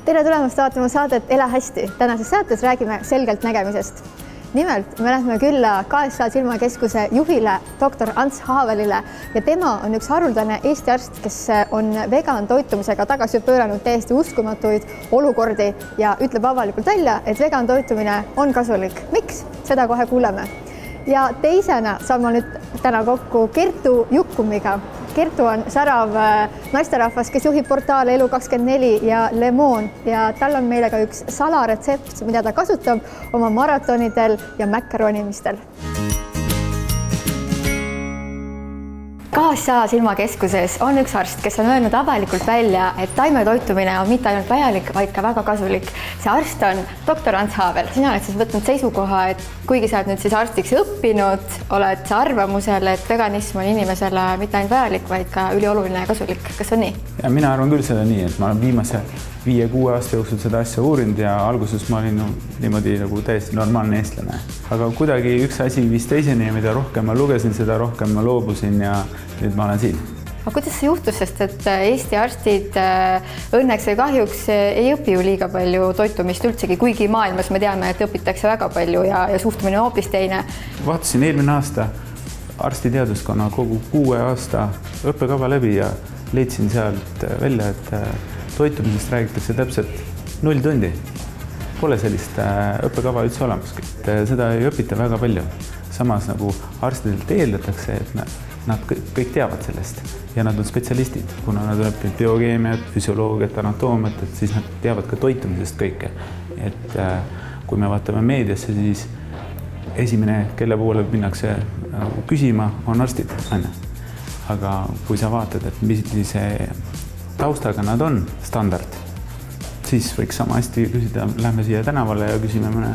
Tere tulemast vaatama saadet Ela hästi. Tänases saates räägime selgelt nägemisest. Nimelt me lähme külla KSA silmakeskuse juhile doktor Ants Haavelile ja tema on üks haruldane Eesti arst, kes on vegan toitumisega tagasi pööranud täiesti uskumatuid olukordi ja ütleb avalikult välja, et vegan toitumine on kasulik. Miks? Seda kohe kuuleme. Ja teisena saan ma nüüd täna kokku Kertu Jukkumiga. Kertu on särav naisterahvas, kes juhib portaale Elu24 ja Le Monde ja tal on meile ka üks salaretsept, mida ta kasutab oma maratonidel ja mäkkaronimistel. KSA silmakeskuses on üks arst, kes on öelnud avalikult välja, et taimetoitumine on mitte ainult vajalik, vaid ka väga kasulik. See arst on doktor Ants Haavel. Sina oled siis võtnud seisukoha, et kuigi sa oled nüüd siis arstiks õppinud, oled sa arvamusel, et veganism on inimesele mitte ainult vajalik, vaid ka ülioluline ja kasulik. Kas on nii? Ja mina arvan küll seda nii, et ma olen viimase 5-6 aasta jooksul seda asja uurinud ja alguses ma olin niimoodi nagu täiesti normaalne eestlane. Aga kuidagi üks asi viis teiseni ja mida rohkem ma lugesin, seda rohkem ma loobusin ja nüüd ma olen siin. Aga kuidas see juhtus, sest et Eesti arstid õnneks või kahjuks ei õpi ju liiga palju toitumist üldsegi, kuigi maailmas me teame, et õpitakse väga palju ja suhtumine on hoopis teine. Vaatasin eelmine aasta arstiteaduskonna kogu 6 aasta õppekava läbi ja leidsin sealt välja, et toitumisest räägitakse täpselt 0 tundi. Pole sellist õppekava üldse olemaski. Seda ei õpita väga palju. Samas nagu arstidelt eeldatakse, et nad kõik teavad sellest ja nad on spetsialistid. Kuna nad on õppinud biokeemiat, füsioloogiat, anatoomiat, et siis nad teavad ka toitumisest kõike. Et kui me vaatame meediasse, siis esimene, kelle poole minnakse küsima, on arstid. Aga kui sa vaatad, et millise taustaga nad on standard, siis võiks sama hästi küsida, lähme siia tänavale ja küsime mõne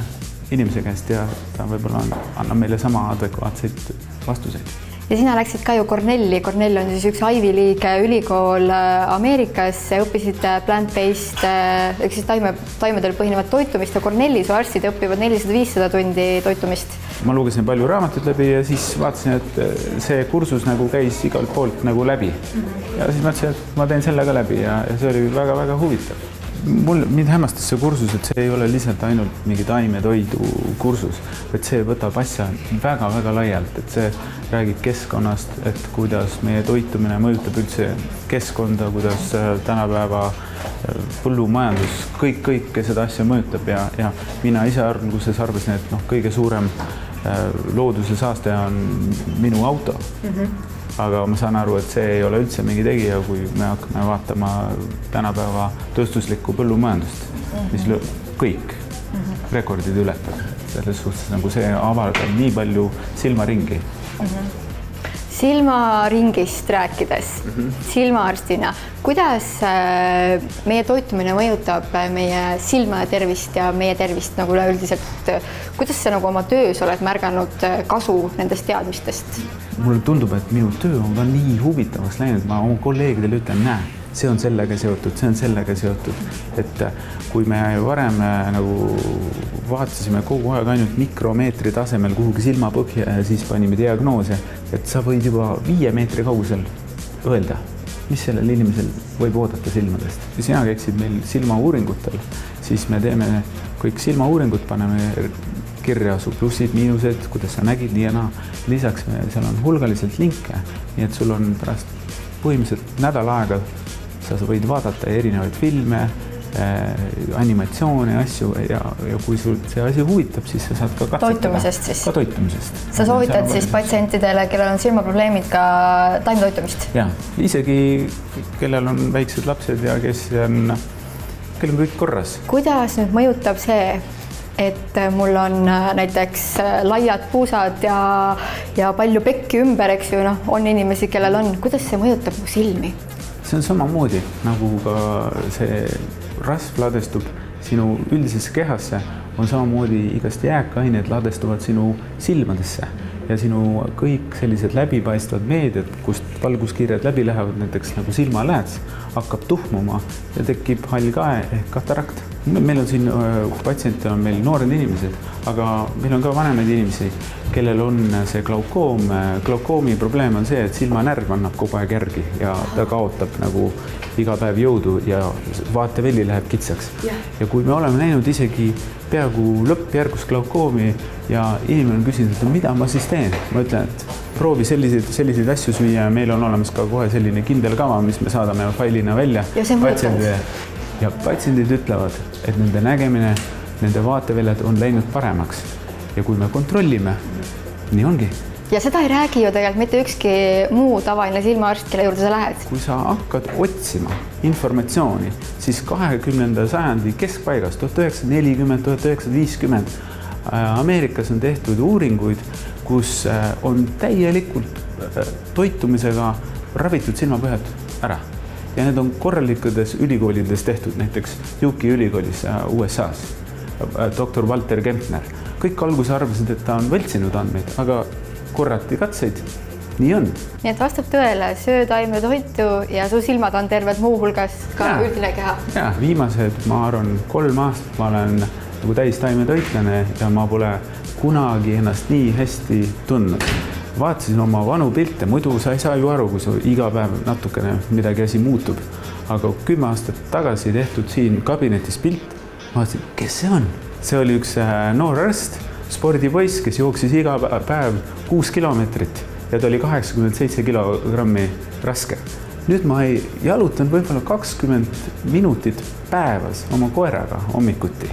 inimese käest ja ta võib-olla annab meile sama adekvaatseid vastuseid. Ja sina läksid ka ju Cornelli. Cornell on siis üks Ivy League ülikool Ameerikas, õppisid plant-based, ehk siis taimedel põhinevat toitumist ja Cornellis arstid õpivad 400-500 tundi toitumist. Ma lugesin palju raamatut läbi ja siis vaatasin, et see kursus nagu käis igalt poolt nagu läbi. Ja siis mõtlesin, et ma teen selle ka läbi ja see oli väga-väga huvitav. Mind hämmastas see kursus, et see ei ole lihtsalt ainult mingi taimetoidu kursus, et see võtab asja väga-väga laialt, et see räägib keskkonnast, et kuidas meie toitumine mõjutab üldse keskkonda, kuidas tänapäeva põllumajandus, kõik seda asja mõjutab ja mina ise alguses arvasin, et kõige suurem looduse saaste on minu auto. Aga ma saan aru, et see ei ole üldse mingi tegija, kui me hakkame vaatama tänapäeva tööstuslikku põllumajandust, mis kõik rekordid ületab. Selles suhtes nagu see avaldab nii palju silmaringi. Silmaringist rääkides, silmaarstina, kuidas meie toitumine mõjutab meie silma tervist ja meie tervist nagu üleüldiselt? Kuidas sa nagu oma töös oled märganud kasu nendest teadmistest? Mulle tundub, et minu töö on ka nii huvitavaks läinud. Ma oma kolleegidele ütlen, see on sellega seotud, see on sellega seotud. Et kui me varem nagu vaatasime kogu aeg ainult mikromeetri tasemel kuhugi silmapõhja ja siis panime diagnoose, et sa võid juba 5 meetri kaugusel öelda, mis sellel inimesel võib oodata silmadest. Kui sina käiksid meil silmauuringutel, siis me teeme kõik silmauuringut, paneme kirja su plussid, miinused, kuidas sa nägid nii ja naa. Lisaks seal on hulgaliselt linke, nii et sul on pärast põhimõtteliselt nädal aega sa võid vaadata erinevaid filme, animatsioone, asju ja kui sul see asi huvitab, siis sa saad ka katsetada. Toitumisest siis? Ka toitumisest. Sa soovitad siis patsientidele, kellel on silmaprobleemid ka taimetoitumist? Jah, isegi kellel on väiksed lapsed ja kellel on kõik korras. Kuidas nüüd mõjutab see, et mul on näiteks laiad puusad ja palju pekki ümber, eks ju, on inimesi, kellel on. Kuidas see mõjutab mu silmi? See on samamoodi, nagu ka see rasv ladestub sinu üldisesse kehasse, on samamoodi igast jääkained ladestuvad sinu silmadesse ja sinu kõik sellised läbipaistvad meediad, kust valguskiired läbi lähevad, näiteks nagu silmalääts, hakkab tuhmuma ja tekib hall kae ehk katarakt. Meil on siin patsiente, on meil noored inimesed, aga meil on ka vanemaid inimesi kellel on see glaukoom. Glaukoomi probleem on see, et silmanärv annab kogu aeg järgi ja ta kaotab nagu iga päev jõudu ja vaateväli läheb kitsaks. Ja kui me oleme näinud isegi peaaegu lõppjärgus glaukoomi ja inimene on küsinud, et mida ma siis teen? Ma ütlen, et proovi selliseid asju süüa ja meil on olemas ka kohe selline kindel kava, mis me saadame failina välja. Ja patsiendid ütlevad, et nende nägemine, nende vaateväljad on läinud paremaks. Ja kui me kontrollime, nii ongi. Ja seda ei räägi ju tegelikult mitte ükski muu tavaline silmaarst, kelle juurde sa lähed. Kui sa hakkad otsima informatsiooni, siis 20. sajandi keskpaigas, 1940, 1950, Ameerikas on tehtud uuringuid, kus on täielikult toitumisega ravitud silmapõhjad ära. Ja need on korralikudes ülikoolides tehtud, näiteks Duke'i ülikoolis USA-s, doktor Walter Kempner. Kõik alguse arvasid, et ta on võltsinud andmeid, aga korrati katseid. Nii on. Nii et vastab tõele, söö taimetoitu ja su silmad on terved muu hulgas ka üldine keha. Ja, viimased, ma arvan, 3 aastat ma olen nagu täis taimetoitlane ja ma pole kunagi ennast nii hästi tundnud. Vaatasin oma vanu pilte, muidu sa ei saa ju aru, kui su iga päev natukene midagi asi muutub. Aga 10 aastat tagasi tehtud siin kabinetis pilt, ma vaatasin, kes see on? See oli üks noor arst, spordipoiss, kes jooksis iga päev 6 kilomeetrit ja ta oli 87 kilogrammi raske. Nüüd ma ei jalutan võib-olla 20 minutit päevas oma koeraga hommikuti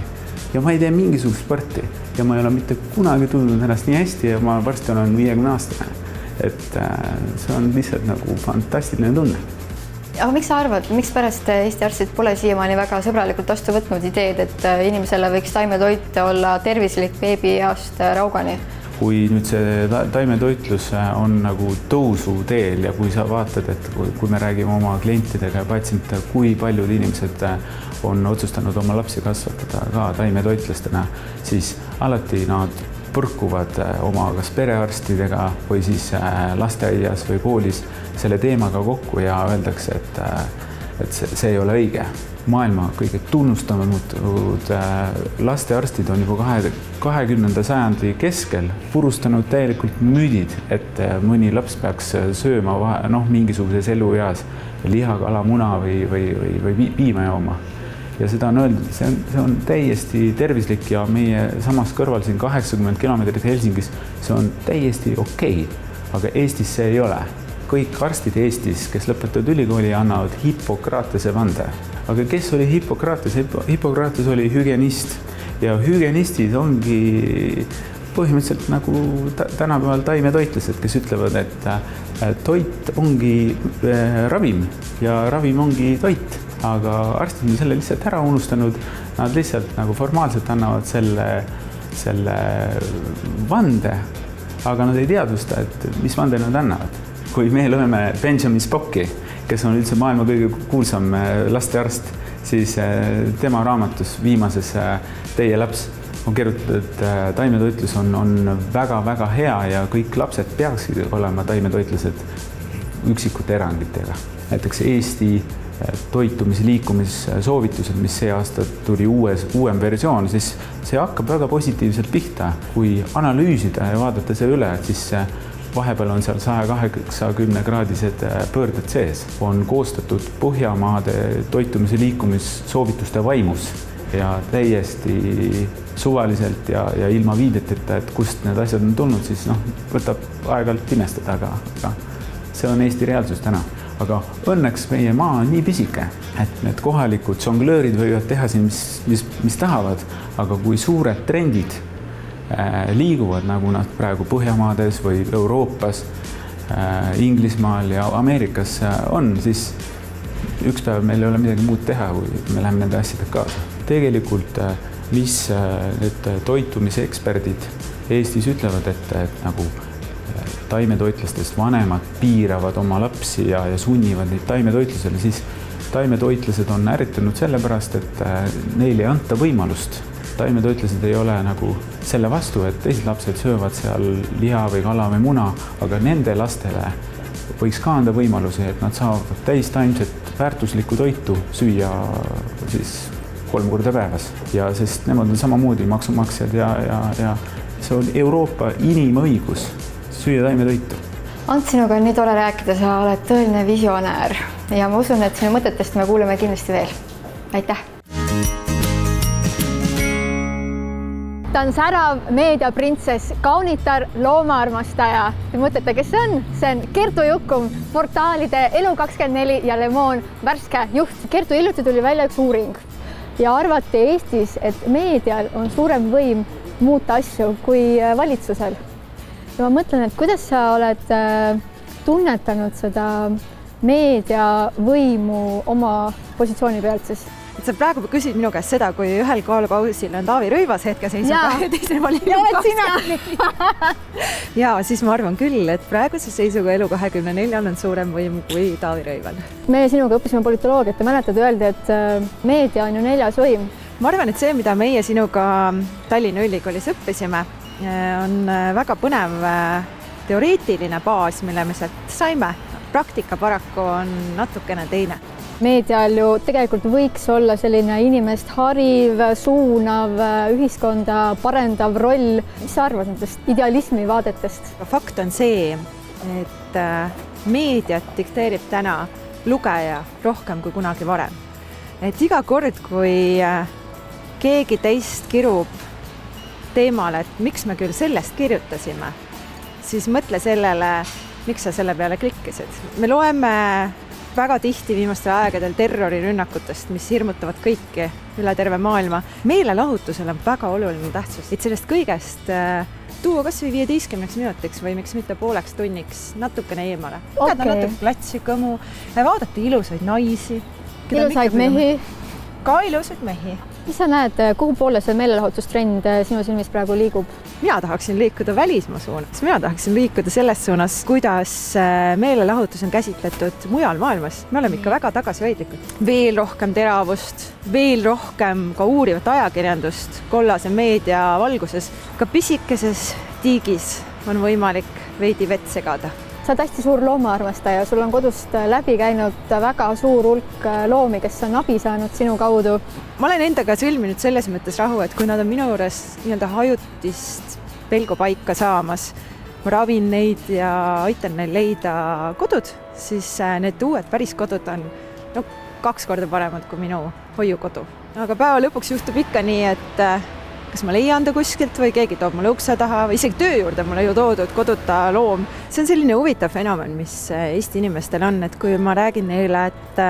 ja ma ei tee mingisugust sporti ja ma ei ole mitte kunagi tundnud ennast nii hästi ja ma varsti olen 50 aastane. Et see on lihtsalt nagu fantastiline tunne. Aga miks sa arvad, miks pärast Eesti arstid pole siiamaani väga sõbralikult vastu võtnud ideed, et inimesele võiks taimetoit olla tervislik beebieast raugani? Kui nüüd see taimetoitlus on nagu tõusu teel ja kui sa vaatad, et kui me räägime oma klientidega ja patsientidega, kui paljud inimesed on otsustanud oma lapsi kasvatada ka taimetoitlastena, siis alati nad põrkuvad oma kas perearstidega või siis lasteaias või koolis selle teemaga kokku ja öeldakse, et see ei ole õige. Maailma kõige tunnustamatud lastearstid on juba 20. sajandi keskel purustanud täielikult müüdid, et mõni laps peaks sööma mingisuguses elueas liha, kala, muna või piima jooma. Ja seda on öeldud, see on täiesti tervislik ja meie samas kõrval siin 80 kilomeetrit Helsingis, see on täiesti okei, aga Eestis see ei ole. Kõik arstid Eestis, kes lõpetavad ülikooli, annavad Hippokratese vande. Aga kes oli Hippokrates? Hippokrates oli hügienist ja hügienistid ongi põhimõtteliselt nagu tänapäeval taimetoitlased, kes ütlevad, et toit ongi ravim ja ravim ongi toit. Aga arstid on selle lihtsalt ära unustanud, nad lihtsalt nagu formaalselt annavad selle vande, aga nad ei teadvusta, et mis vande nad annavad. Kui me loeme Benjamin Spocki, kes on üldse maailma kõige kuulsam lastearst, siis tema raamatus viimases Teie laps on kirjutatud, et taimetoitlus on väga-väga hea ja kõik lapsed peaksid olema taimetoitlased üksikute eranditega. Näiteks Eesti toitumisliikumissoovitused, mis see aasta tuli uuem versioon, siis see hakkab väga positiivselt pihta. Kui analüüsida ja vaadata see üle, siis vahepeal on seal 180-kraadised pöörded sees. On koostatud Põhjamaade toitumise liikumissoovituste vaimus ja täiesti suvaliselt ja ilma viideteta, et kust need asjad on tulnud, siis võtab aeg-ajalt imestada, aga see on Eesti reaalsus täna. Aga õnneks meie maa on nii pisike, et need kohalikud žonglöörid võivad teha siin, mis tahavad, aga kui suured trendid liiguvad, nagu nad praegu Põhjamaades või Euroopas, Inglismaal ja Ameerikas on, siis üks päev meil ei ole midagi muud teha, kui me läheme nende asjadega kaasa. Tegelikult, mis need toitumiseksperdid Eestis ütlevad, et nagu taimetoitlastest vanemad piiravad oma lapsi ja sunnivad neid taimetoitlusele, siis taimetoitlased on ärritanud sellepärast, et neile ei anta võimalust. Taimetoitlased ei ole nagu selle vastu, et teised lapsed söövad seal liha või kala või muna, aga nende lastele võiks ka anda võimalusi, et nad saavad täistaimset väärtuslikku toitu süüa siis 3 korda päevas. Ja sest nemad on samamoodi maksumaksjad see on Euroopa inimõigus süüa taimetoitu. Ants, sinuga on nii tore rääkida, sa oled tõeline visionäär ja ma usun, et sinu mõtetest me kuuleme kindlasti veel. Aitäh! Ta on särav meediaprintsess, kaunitar, loomaarmastaja. Te mõtlete, kes see on? See on Kertu Jukum, portaalide Elu24 ja Le Monde värske juht. Kertu, hiljuti tuli välja üks uuring ja arvati Eestis, et meedial on suurem võim muuta asju kui valitsusel. Ja ma mõtlen, et kuidas sa oled tunnetanud seda meediavõimu oma positsiooni pealt siis? Sa praegu küsid minu käest seda, kui ühel kaalukausil on Taavi Rõivas hetkeseisuga ja teisel valib ja siis ma arvan küll, et praeguse seisuga Elu24 on suurem võim kui Taavi Rõival. Meie sinuga õppisime politoloogiat ja mäletad, öeldi, et meedia on ju 4. võim. Ma arvan, et see, mida meie sinuga Tallinna Ülikoolis õppisime, on väga põnev teoreetiline baas, mille me sealt saime. Praktika paraku on natukene teine. Meedial ju tegelikult võiks olla selline inimest hariv, suunav, ühiskonda parendav roll. Mis sa arvad nendest idealismi vaadetest? Fakt on see, et meediat dikteerib täna lugeja rohkem kui kunagi varem. Et iga kord, kui keegi teist kirub teemale, et miks me küll sellest kirjutasime, siis mõtle sellele, miks sa selle peale klikkisid. Me loeme väga tihti viimastel aegadel terrorirünnakutest, mis hirmutavad kõiki üle terve maailma. Meelelahutusel on väga oluline tähtsus, et sellest kõigest tuua kas või 15 minutiks või miks mitte pooleks tunniks natukene eemale. Lugeda natuke platsi, kõmu, vaadata ilusaid naisi. Ilusaid mehi. Ka ilusaid mehi. Mis sa näed, kuhu poole see meelelahutustrend sinu silmis praegu liigub? Mina tahaksin liikuda välismaa suunas. Mina tahaksin liikuda selles suunas, kuidas meelelahutus on käsitletud mujal maailmas. Me oleme ikka väga tagasihoidlikud. Veel rohkem teravust, veel rohkem ka uurivat ajakirjandust kollase meedia valguses. Ka pisikeses tiigis on võimalik veidi vett segada. Sa oled hästi suur loomaarmastaja, sul on kodust läbi käinud väga suur hulk loomi, kes on abi saanud sinu kaudu. Ma olen endaga sõlminud selles mõttes rahu, et kui nad on minu juures nii-öelda hajutist pelgupaika saamas, ma ravin neid ja aitan neil leida kodud, siis need uued päris kodud on 2 korda paremad kui minu hoiukodu. Aga päeva lõpuks juhtub ikka nii, et kas ma leian ta kuskilt või keegi toob mulle ukse taha või isegi töö juurde mulle ju toodud koduta loom. See on selline huvitav fenomen, mis Eesti inimestel on, et kui ma räägin neile, et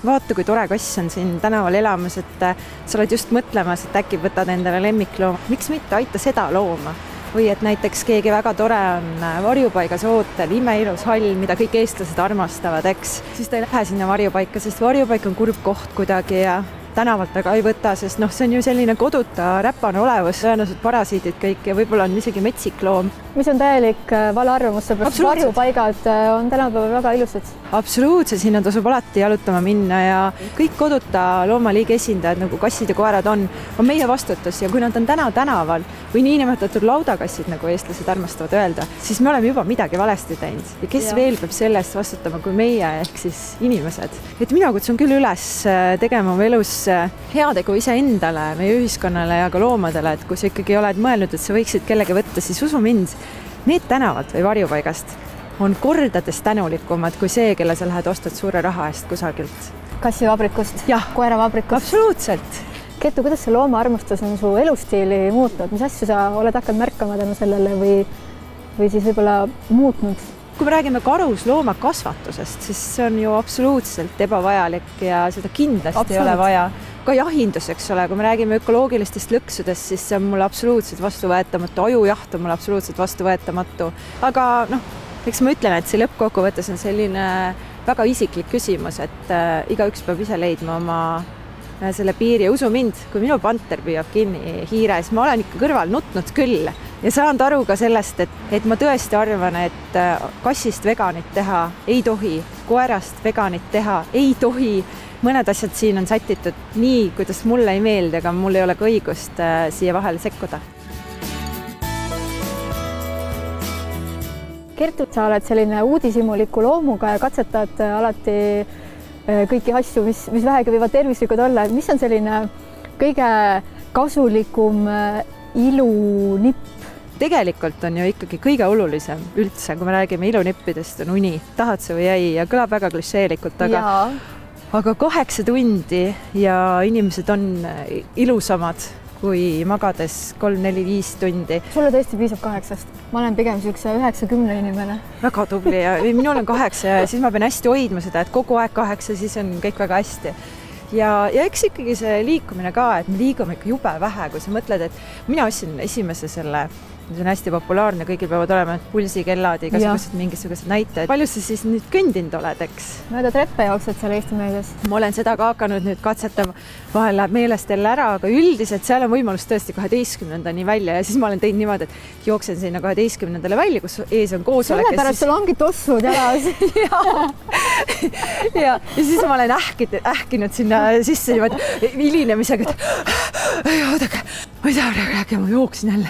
vaata, kui tore kass on siin tänaval elamas, et sa oled just mõtlemas, et äkki võtad endale lemmiklooma. Miks mitte aita seda looma? Või et näiteks keegi väga tore on varjupaigas ootel, imeilus hall, mida kõik eestlased armastavad, eks? Siis ta ei lähe sinna varjupaika, sest varjupaik on kurb koht kuidagi ja tänavalt aga ei võta, sest see on ju selline koduta räpane olevus, tõenäoliselt parasiidid kõik ja võib-olla on isegi metsik loom. Mis on täielik valearvamus, seepärast varjupaigad on tänapäeval väga ilusad. Absoluutselt, sinna tasub alati jalutama minna ja kõik koduta loomaliigi esindajad, nagu kassid ja koerad on meie vastutus ja kui nad on tänaval või niinimetatud laudakassid, nagu eestlased armastavad öelda, siis me oleme juba midagi valesti teinud. Ja kes veel peab sellest vastutama kui meie ehk siis inimesed. Et mina kutsun küll üles tegema oma elus heategu iseendale, meie ühiskonnale ja ka loomadele, et kui sa ikkagi oled mõelnud, et sa võiksid kellegi võtta, siis usu mind, need tänavalt või varjupaigast on kordades tänulikumad kui see, kelle sa lähed ostad suure raha eest kusagilt. Kassivabrikust? Koeravabrikust? Absoluutselt. Kertu, kuidas see loomaarmastus on su elustiili muutnud? Mis asju sa oled hakanud märkama tänu sellele või siis võib-olla muutnud? Kui me räägime karuslooma kasvatusest, siis see on ju absoluutselt ebavajalik ja seda kindlasti ei ole vaja. Ka jahindus, eks ole, kui me räägime ökoloogilistest lõksudest, siis see on mulle absoluutselt vastuvõetamatu. Ajujaht on mulle absoluutselt vastuvõetamatu. Aga eks ma ütlen, et see lõppkokkuvõttes on selline väga isiklik küsimus, et igaüks peab ise leidma oma selle piiri ja usu mind, kui minu panter püüab kinni hiire, siis ma olen ikka kõrval nutnud küll ja saan aru ka sellest, et ma tõesti arvan, et kassist veganit teha ei tohi, koerast veganit teha ei tohi. Mõned asjad siin on sätitud nii, kuidas mulle ei meeldi, aga mul ei ole ka õigust siia vahele sekkuda. Kertu, sa oled selline uudishimuliku loomuga ja katsetad alati kõiki asju, mis vähegi võivad tervislikud olla. Mis on selline kõige kasulikum ilunipp, tegelikult on ju ikkagi kõige olulisem üldse, kui me räägime ilunippidest, on uni. Tahad sa või ei? Ja kõlab väga klišeelikult, aga 8 tundi ja inimesed on ilusamad kui magades 3, 4, 5 tundi. Sulle tõesti piisab 8. Ma olen pigem siukse 9-10 inimene. Väga tubli ja minul on 8 ja siis ma pean hästi hoidma seda, et kogu aeg 8, siis on kõik väga hästi. Ja eks ikkagi see liikumine ka, et me liigume ikka jube vähe, kui sa mõtled, et mina ostsin esimese selle, see on hästi populaarne, kõigil peavad olema pulsikellad ja igasugused mingisugused näitajad. Palju sa siis nüüd kõndinud oled, eks? Mööda treppe jooksed seal Eesti meedias. Ma olen seda ka hakanud nüüd katsetama, vahel läheb meelest jälle ära, aga üldiselt seal on võimalus tõesti 12-ndani välja ja siis ma olen teinud niimoodi, et jooksen sinna 12-ndale välja, kus ees on koosolek. Sellepärast sul ongi tossud jalas. ja siis ma olen ähkinud sinna sisse niimoodi hilinemisega, et oodake, ma ei saa rääkida, ma jooksin jälle.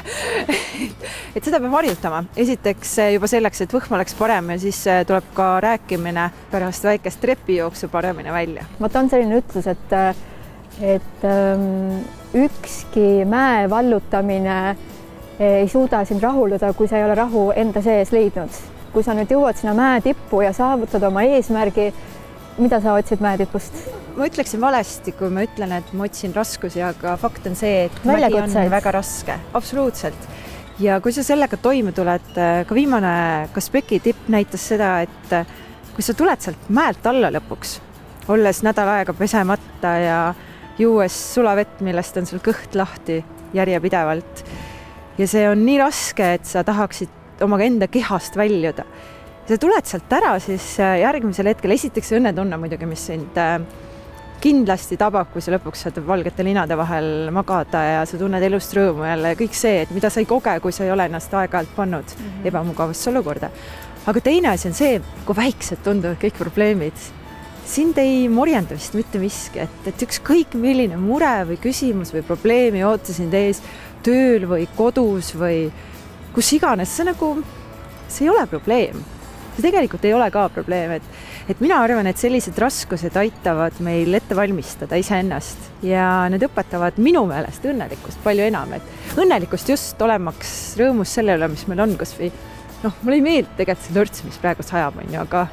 Et seda peab harjutama. Esiteks juba selleks, et võhm oleks parem ja siis tuleb ka rääkimine pärast väikest trepijooksu paremini välja. Vaata on selline ütlus, et ükski mäe vallutamine ei suuda sind rahuldada, kui sa ei ole rahu enda sees leidnud. Kui sa nüüd jõuad sinna mäe tippu ja saavutad oma eesmärgi, mida sa otsid mäe tipust? Ma ütleksin valesti, kui ma ütlen, et ma otsin raskusi, aga fakt on see, et mägi on väga raske. Absoluutselt. Ja kui sa sellega toime tuled, ka viimane Kaspeki tipp näitas seda, et kui sa tuled sealt mäelt alla lõpuks, olles nädal aega pesemata ja juues sulavett, millest on sul kõht lahti järjepidevalt. Ja see on nii raske, et sa tahaksid oma enda kehast väljuda. Sa tuled sealt ära, siis järgmisel hetkel esiteks õnnetunne muidugi, mis sind kindlasti tabab, kui sa lõpuks saad valgete linade vahel magada ja sa tunned elust rõõmu jälle ja kõik see, et mida sa ei koge, kui sa ei ole ennast aeg-ajalt pannud ebamugavasse olukorda. Aga teine asi on see, kui väiksed tunduvad kõik probleemid. Sind ei morjenda vist mitte miski, et ükskõik milline mure või küsimus või probleemi oota sind ees tööl või kodus või kus iganes, see ei ole probleem. See tegelikult ei ole ka probleem, et mina arvan, et sellised raskused aitavad meil ette valmistada iseennast ja need õpetavad minu meelest õnnelikkust palju enam, et õnnelikkust just olemaks rõõmus selle üle, mis meil on, kas või mulle ei meeldi tegelikult see lörts, mis praegu sajab, aga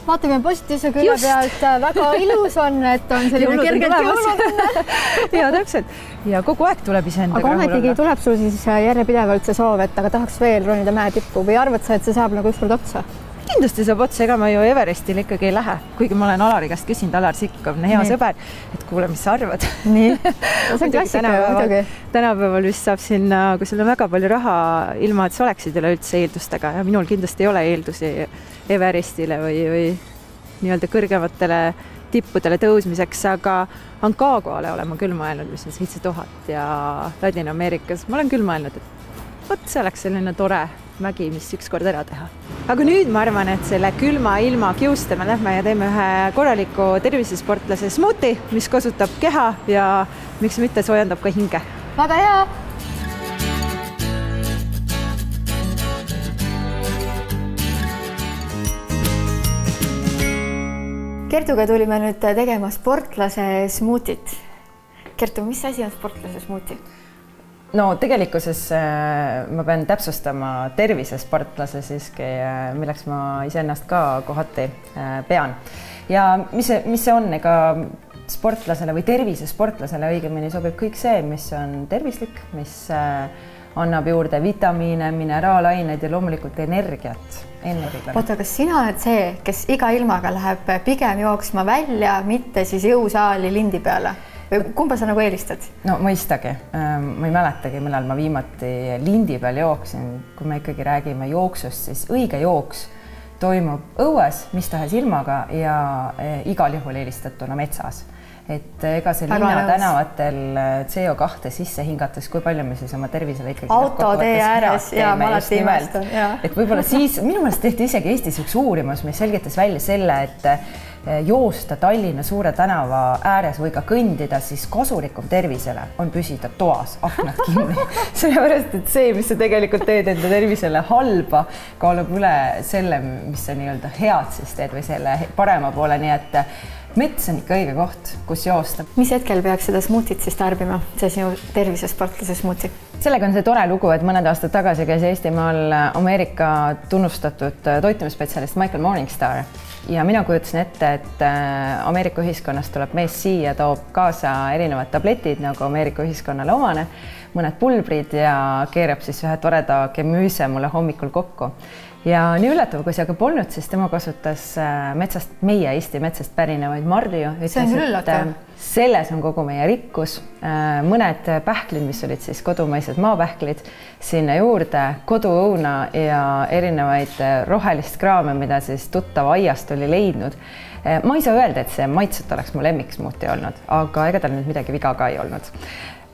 vaatame positiivse külje pealt, väga ilus on, et on selline kergelt jõulutunne. Ja täpselt. Ja kogu aeg tuleb iseendaga aga ometigi tuleb sul siis järjepidevalt see soov, et aga tahaks veel ronida mäe tippu või arvad sa, et see saab nagu ükskord otsa? Kindlasti saab otsa, ega ma ju Everestil ikkagi ei lähe, kuigi ma olen Alari käest küsinud, Alar Sikk on hea sõber, et kuule, mis sa arvad. Nii, see on klassika muidugi. Tänapäeval vist saab sinna, kui sul on väga palju raha, ilma et sa oleksid üleüldse eeldustega ja minul kindlasti ei ole eeldusi Everestile või nii-öelda kõrgematele tippudele tõusmiseks, aga Ancaguale olen ma küll mõelnud, mis on 7000 ja Ladina-Ameerikas. Ma olen küll mõelnud, et võt, see oleks selline tore mägi, mis ükskord ära teha. Aga nüüd ma arvan, et selle külma ilma kiuste me lähme ja teeme ühe korraliku tervisesportlase smuuti, mis kasutab keha ja miks mitte soojendab ka hinge. Väga hea! Kertuga tulime nüüd tegema sportlase smuutit. Kertu, mis asi on sportlase smuuti? No tegelikkuses ma pean täpsustama tervisesportlase siiski, milleks ma iseennast ka kohati pean. Ja mis see on, ega sportlasele või tervisesportlasele õigemini sobib kõik see, mis on tervislik, mis annab juurde vitamiine, mineraalaineid ja loomulikult energiat. Oota, kas sina oled see, kes iga ilmaga läheb pigem jooksma välja, mitte siis jõusaali lindi peale? Või kumba sa nagu eelistad? No mõistagi. Ma ei mäletagi, millal ma viimati lindi peal jooksin. Kui me ikkagi räägime jooksust, siis õige jooks toimub õues, mis tahes ilmaga ja igal juhul eelistatuna metsas. Et ega see linna tänavatel CO2 sisse hingates, kui palju me siis oma tervisele ikkagi autotee ääres ja malati imestan. Et võib-olla siis, minu meelest tehti isegi Eestis üks uurimus, mis selgitas välja selle, et joosta Tallinna suure tänava ääres või ka kõndida, siis kasulikum tervisele on püsida toas, aknad kinni. Sellepärast, et see, mis sa tegelikult teed enda tervisele halba, kaalub üle selle, mis sa nii-öelda head siis teed või selle parema poole, nii et mets on ikka õige koht, kus joosta. Mis hetkel peaks seda smuutit siis tarbima, see sinu tervisesportlase smuuti? sellega on see tore lugu, et mõned aastad tagasi käis Eestimaal Ameerika tunnustatud toitumisspetsialist Michael Morningstar ja mina kujutasin ette, et Ameerika ühiskonnast tuleb mees siia, toob kaasa erinevad tabletid nagu Ameerika ühiskonnale omane, mõned pulbrid ja keerab siis ühe toreda gemüüse mulle hommikul kokku. Ja nii üllatav, kui see aga polnud, siis tema kasutas metsast, meie Eesti metsast pärinevaid marju. See on küll üllatav. Selles on kogu meie rikkus, mõned pähklid, mis olid siis kodumaised maapähklid, sinna juurde koduõuna ja erinevaid rohelist kraame, mida siis tuttav aiast oli leidnud. Ma ei saa öelda, et see maitset oleks mu lemmiksmuuti olnud, aga ega tal nüüd midagi viga ka ei olnud.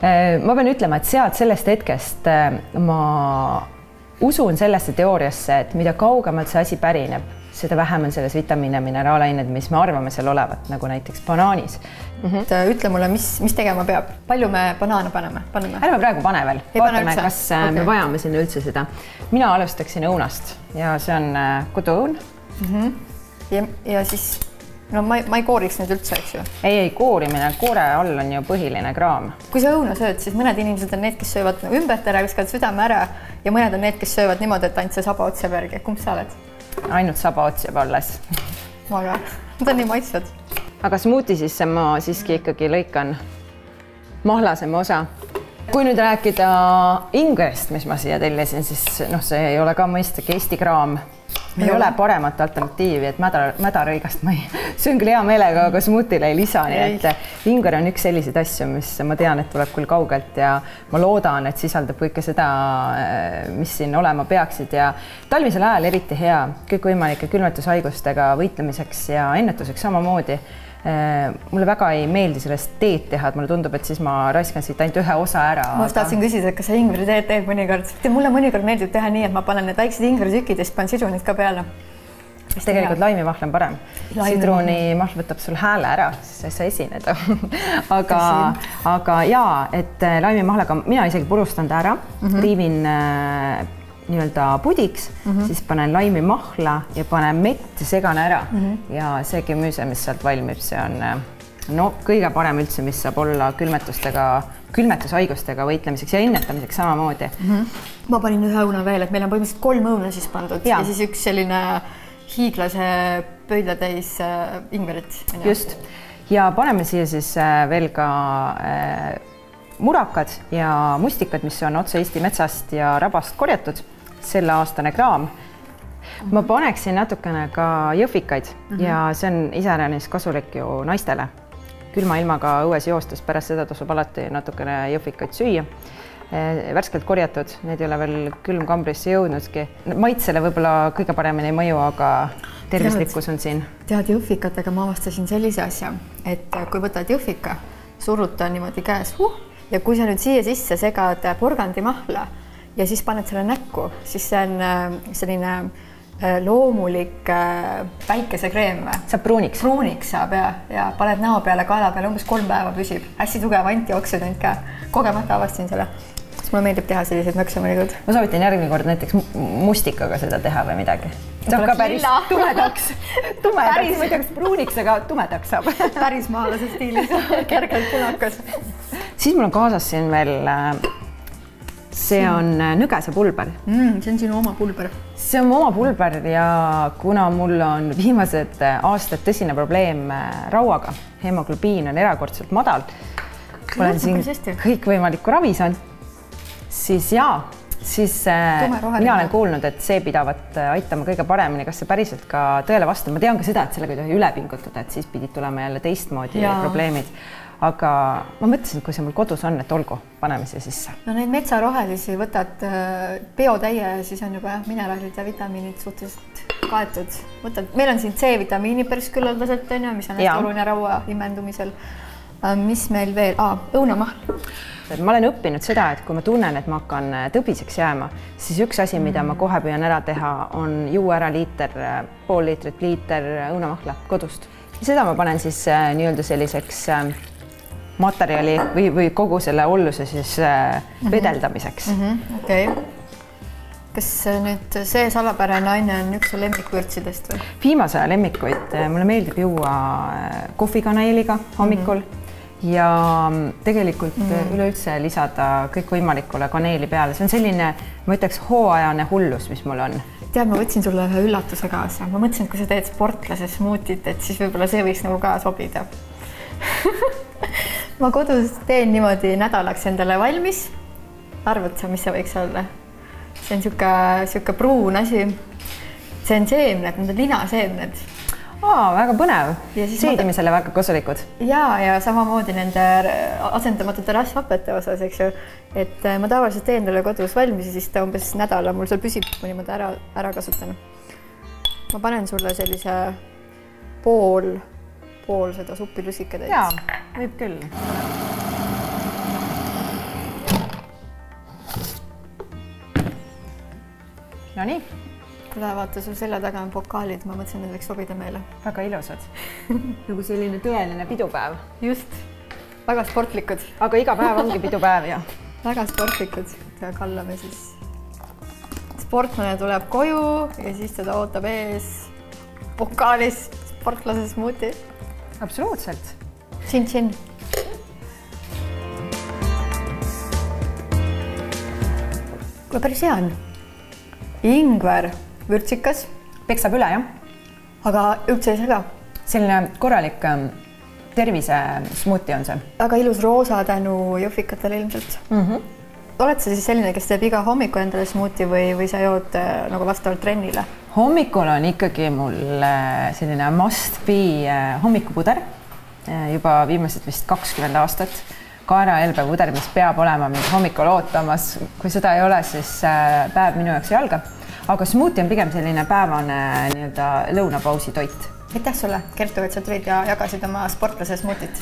Ma pean ütlema, et sealt sellest hetkest ma usun sellesse teooriasse, et mida kaugemalt see asi pärineb, seda vähem on selles vitamiine, mineraalained, mis me arvame seal olevat, nagu näiteks banaanis. Ütle mulle, mis tegema peab? Palju me banaane paneme? Ärme praegu pane veel. Vaatame, kas me vajame sinna üldse seda. Mina alustaksin õunast ja see on koduõun. Ja siis, no ma ei kooriks nüüd üldse, eks ju? Ei, koorimine, koore all on ju põhiline kraam. Kui sa õuna sööd, siis mõned inimesed on need, kes söövad ümbert ära, viskavad südame ära ja mõned on need, kes söövad niimoodi, et ainult see saba otsa järgi. Kumb sa oled? Ainult saba ots jääb alles. Aga nad on nii maitsvad. Aga smuuti sisse ma siiski ikkagi lõikan mahlasema osa. Kui nüüd rääkida ingverist, mis ma siia tellisin, siis see ei ole ka mõistagi Eesti kraam. Ei ole paremat alternatiivi, et mädarõigast ma söön küll hea meelega, aga smuutile ei lisa, nii et ingver on üks selliseid asju, mis ma tean, et tuleb küll kaugelt ja ma loodan, et sisaldab kõike seda, mis siin olema peaksid ja talvisel ajal eriti hea kõikvõimalike külmetushaigustega võitlemiseks ja ennetuseks samamoodi. Mulle väga ei meeldi sellest teed teha, et mulle tundub, et siis ma raiskan siit ainult ühe osa ära. Ma tahtsin küsida, kas sa ingveri teed mõnikord. Mulle mõnikord meeldib teha nii, et ma panen need väiksed ingveritükid ja siis panen sidrunid ka peale. Tegelikult laimimahl on parem. Sidrunimahl võtab sul hääle ära, siis sa esineda. Aga jaa, et laimimahlega mina isegi purustan ta ära, riivin nii-öelda pudiks, siis panen laimimahla ja panen mett ja segan ära ja see gemüüse, mis sealt valmib, see on kõige parem üldse, mis saab olla külmetushaigustega võitlemiseks ja ennetamiseks samamoodi. Ma panin ühe õuna veel, et meil on põhimõtteliselt 3 õuna siis pandud ja siis üks selline hiiglase pöidlatäis ingverit. Just. Ja paneme siia siis veel ka murakad ja mustikad, mis on otse Eesti metsast ja rabast korjatud, selle aastane kraam. Ma paneksin natukene ka jõhvikaid ja see on iseäranis kasulik ju naistele. Külma ilmaga õues joostes pärast seda tasub alati natukene jõhvikaid süüa. Värskelt korjatud, need ei ole veel külmkambrisse jõudnudki. Maitsele võib-olla kõige paremini ei mõju, aga tervislikkus on siin. Tead jõhvikatega ma avastasin sellise asja, et kui võtad jõhvika, suruta niimoodi käes ja kui sa nüüd siia sisse segad porgandimahla ja siis paned selle näkku, siis see on selline loomulik päikesekreem. Saab pruuniks. Pruuniks saab ja paned näo peale, kaela peale, umbes 3 päeva püsib. Hästi tugev antioksidant ka. Kogemata avastasin selle. Mulle meeldib teha selliseid mökse mõnikord. Ma soovitan järgmine kord näiteks mustikaga seda teha või midagi. Saab ka päris tumedaks. Ma ei tea, kas pruuniks, aga tumedaks saab. Päris maalase stiilis, kergelt punakas. Siis mul on kaasas siin veel, see on nõgese pulber. See on sinu oma pulber. See on oma pulber ja kuna mul on viimased aastad tõsine probleem rauaga, hemoglobiin on erakordselt madal, olen siin kõikvõimalikku ravi saanud, siis mina olen kuulnud, et see pidavat aitama kõige paremini, kas see päriselt ka tõele vastab. Ma tean ka seda, et sellega ei tohi üle pingutada, et siis pidid tulema jälle teistmoodi probleemid. Aga ma mõtlesin, kui see mul kodus on, et olgu, paneme siia sisse. No neid metsarohelisi võtad biotäie ja siis on juba mineraalid ja vitamiinid suhteliselt kaetud. Meil on siin C-vitamiini päris küllaldaselt, mis on hästi oluline raua imendumisel. Mis meil veel? Õunamahl. Ma olen õppinud seda, et kui ma tunnen, et ma hakkan tõbiseks jääma, siis üks asi, mida ma kohe püüan ära teha, on juua ära pool liiter õunamahla kodust. Seda ma panen siis nii-öelda selliseks materjali või kogu selle olluse siis vedeldamiseks. Okei. Kas nüüd see salapärane aine on üks lemmikvürtsidest või? Viimase aja lemmikuid. Mulle meeldib juua kohvikaneeliga hommikul ja tegelikult üleüldse lisada kõikvõimalikule kaneeli peale. See on selline, ma ütleks, hooajane hullus, mis mul on. Tead, ma võtsin sulle ühe üllatuse kaasa. Ma mõtlesin, et kui sa teed sportlase smuutit, et siis võib-olla see võiks nagu ka sobida. Ma kodus teen niimoodi nädalaks endale valmis. Arvad sa, mis see võiks olla? See on siuke pruun asi. See on seemned, need on linaseemned. Väga põnev. Seedimisele väga kasulikud. Ja samamoodi nende asendamatute rasvhapete osas, eks ju. Et ma tavaliselt teen talle kodus valmis ja siis ta umbes nädala mul seal püsib, kuni ma ta ära kasutan. Ma panen sulle sellise pool seda suppilusika täis. Jaa, võib küll. No nii. Kuule, vaata, sul selle taga on pokaalid, ma mõtlesin, et võiks sobida meile. Väga ilusad. Nagu selline tõeline pidupäev. Just. Väga sportlikud. Aga iga päev ongi pidupäev, jah. Väga sportlikud. Kallame siis. Sportlane tuleb koju ja siis teda ootab ees pokaalis sportlase smuuti. Absoluutselt. Tšin-tšin. Kui päris hea on. Ingver, vürtsikas. Peksab üle, jah? Aga üldse ei sega. Selline korralik tervise smuuti on see. Väga ilus roosa tänu jõhvikatele ilmselt. Oled sa siis selline, kes teeb iga hommiku endale smuuti või sa jood nagu vastavalt trennile? Hommikul on ikkagi mul selline must be hommikupuder. Juba viimased vist 20 aastat. Kaeraelbe puder, mis peab olema mind hommikul ootamas. Kui seda ei ole, siis päev minu jaoks ei alga. Aga smuuti on pigem selline päevane lõunapausi toit. Aitäh sulle, Kertu, et sa tulid ja jagasid oma sportlase smuutit.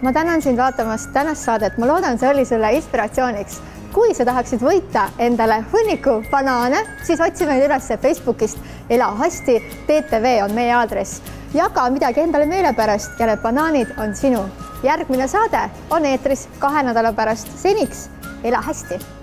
Ma tänan sind vaatamast tänast saadet. Ma loodan, see oli sulle inspiratsiooniks. Kui sa tahaksid võita endale hunniku banaane, siis otsi meid üles Facebookist Ela hästi, TTV on meie aadress. Jaga midagi endale meelepärast ja need banaanid on sinu. Järgmine saade on eetris 2 nädala pärast. Seniks ela hästi!